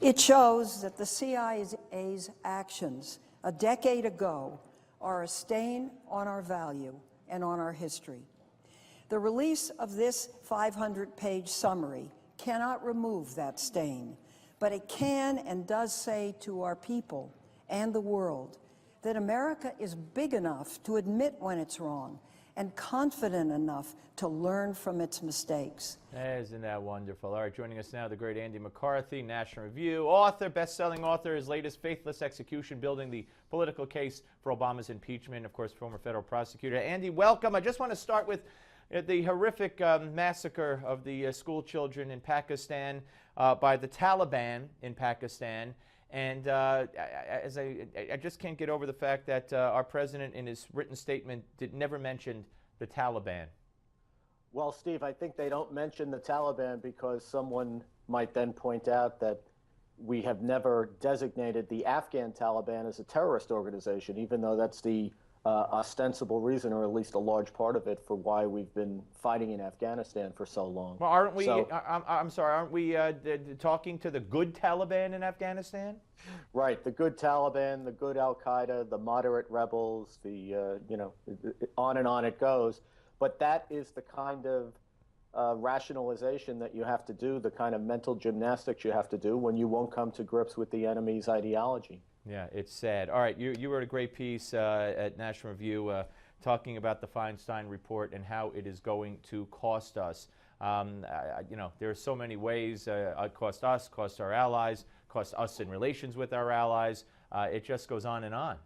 It shows that the CIA's actions a decade ago are a stain on our value and on our history. The release of this 500-page summary cannot remove that stain, but it can and does say to our people and the world that America is big enough to admit when it's wrong and confident enough to learn from its mistakes. Isn't that wonderful? All right, joining us now, the great Andy McCarthy, National Review author, best-selling author, his latest, Faithless Execution, building the political case for Obama's impeachment, of course, former federal prosecutor. Andy, welcome. I just want to start with the horrific massacre of the school children in Pakistan by the Taliban in Pakistan. And I just can't get over the fact that our president, in his written statement, never mentioned the Taliban. Well, Steve, I think they don't mention the Taliban because someone might then point out that we have never designated the Afghan Taliban as a terrorist organization, even though that's the ostensible reason, or at least a large part of it, for why we've been fighting in Afghanistan for so long. Well, aren't we, I'm sorry, aren't we talking to the good Taliban in Afghanistan? Right, the good Taliban, the good Al-Qaeda, the moderate rebels, the, on and on it goes. But that is the kind of rationalization that you have to do, the kind of mental gymnastics you have to do when you won't come to grips with the enemy's ideology. Yeah, it's sad. All right, you wrote a great piece at National Review talking about the Feinstein Report and how it is going to cost us. There are so many ways it cost us, cost our allies, cost us in relations with our allies. It just goes on and on.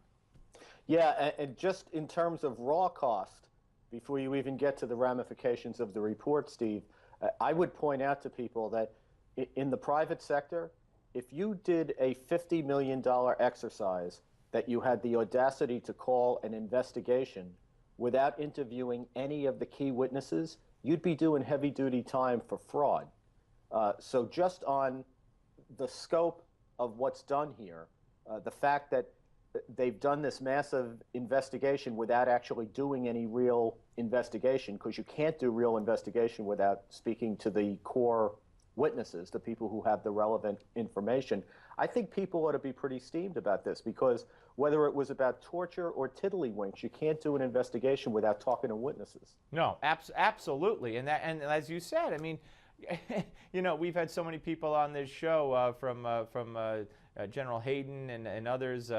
Yeah, and just in terms of raw cost, before you even get to the ramifications of the report, Steve, I would point out to people that in the private sector, if you did a $50 million exercise that you had the audacity to call an investigation without interviewing any of the key witnesses, you'd be doing heavy-duty time for fraud. So just on the scope of what's done here, the fact that they've done this massive investigation without actually doing any real investigation, because you can't do real investigation without speaking to the core witnesses, the people who have the relevant information. I think people ought to be pretty steamed about this, because whether it was about torture or tiddlywinks, you can't do an investigation without talking to witnesses. No, absolutely. And as you said, I mean, we've had so many people on this show from General Hayden and others,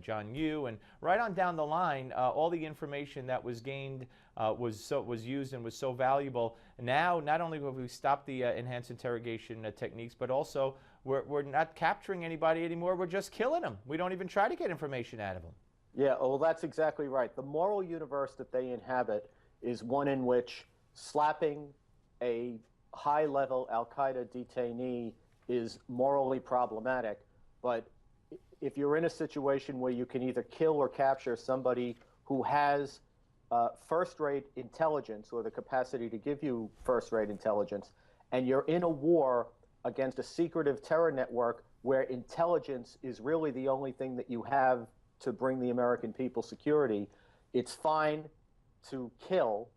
John Yoo, and right on down the line, all the information that was gained was used and was so valuable. Now, not only have we stopped the enhanced interrogation techniques, but also we're not capturing anybody anymore. We're just killing them. We don't even try to get information out of them. Yeah, well, that's exactly right. The moral universe that they inhabit is one in which slapping a high-level Al-Qaeda detainee is morally problematic. But if you're in a situation where you can either kill or capture somebody who has first-rate intelligence, or the capacity to give you first-rate intelligence, and you're in a war against a secretive terror network where intelligence is really the only thing that you have to bring the American people security, it's fine to kill,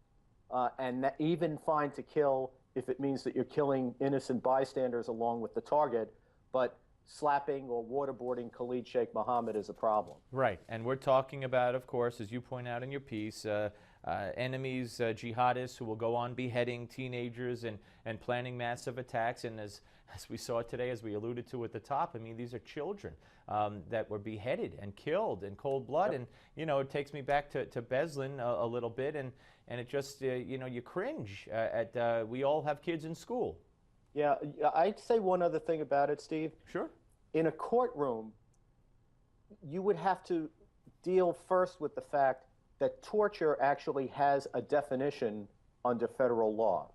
and even fine to kill if it means that you're killing innocent bystanders along with the target, but slapping or waterboarding Khalid Sheikh Mohammed is a problem. Right, and we're talking about, of course, as you point out in your piece, enemies, jihadists who will go on beheading teenagers and planning massive attacks. And as we saw today, as we alluded to at the top, I mean, these are children that were beheaded and killed in cold blood. Yep. And, it takes me back to Beslan a little bit, and it just, you cringe at, we all have kids in school. Yeah, I'd say one other thing about it, Steve. Sure. In a courtroom, you would have to deal first with the fact that torture actually has a definition under federal law.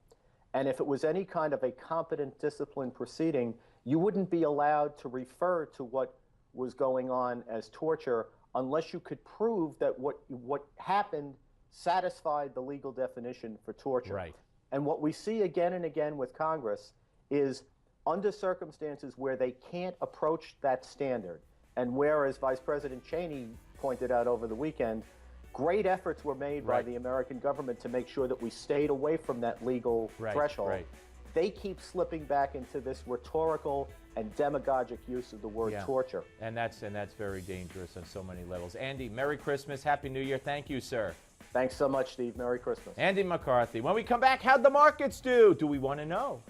And if it was any kind of a competent discipline proceeding, you wouldn't be allowed to refer to what was going on as torture unless you could prove that what happened satisfied the legal definition for torture. Right. And what we see again and again with Congress is under circumstances where they can't approach that standard, and where, as Vice President Cheney pointed out over the weekend, great efforts were made by the American government to make sure that we stayed away from that legal threshold. Right. they keep slipping back into this rhetorical and demagogic use of the word torture. And that's very dangerous on so many levels. Andy, Merry Christmas, Happy New Year. Thank you, sir. Thanks so much, Steve. Merry Christmas. Andy McCarthy. When we come back, how'd the markets do? Do we want to know?